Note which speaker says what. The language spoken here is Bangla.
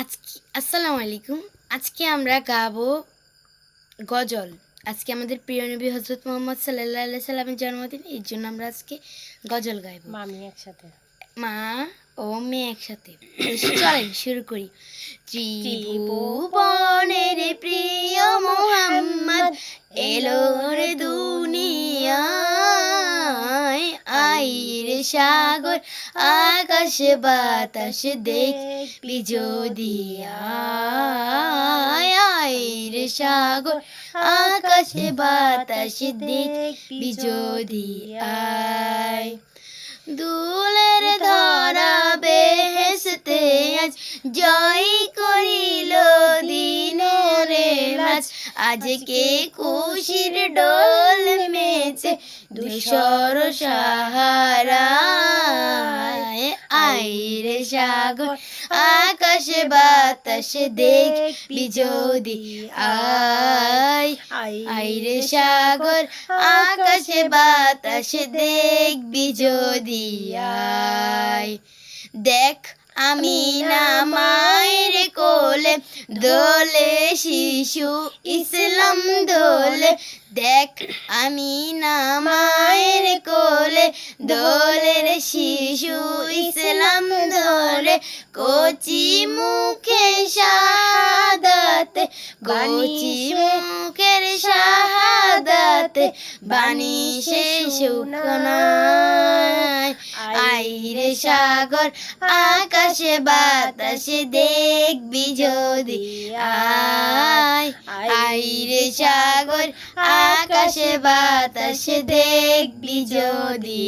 Speaker 1: আজকে আসসালামু আলাইকুম। আজকে আমরা গাবো গজল। আজকে আমাদের প্রিয় নবী হযরত মুহাম্মদ সাল্লাল্লাহু আলাইহি সাল্লামের জন্মদিন, এই জন্য আমরা আজকে গজল গাইবো।
Speaker 2: মামি একসাথে
Speaker 1: মা ও মেয়ে একসাথে। চলেন শুরু করি। ত্রিভুবনের প্রিয় মুহাম্মদ এলো রে দুনিয়ায়, আইরে সাগর আকাশ বাতাস দেখবি যদি আইরে সাগর আকাশ বাতাস দেখবি যদি আয়। দুলের ধরা বেহেশতে আজ জয় করিল দিনের রাজ, আজকে খুশির ডোল মেছে ধূসর সাহারায়, আইরে সাগর আকাশ বাতাস দেখবি যদি আইরে সাগর আকাশ বাতাস দেখবি যদি আয়। দেখ আমি না মায়ের কোলে দোলে শিশু ইসলাম দোলে, দেখ আমি না মায়ের কোলে দোলের শিশু ইসলাম দোলে, কচি মুখে শাহাদাতে কচি মুখের শাহাদাতে বাণী সে শুকনায়, আইরে সাগর আকাশে বাতাসে দেখবি যদি আইরে সাগর আকাশে বাতাসে দেখবি যদি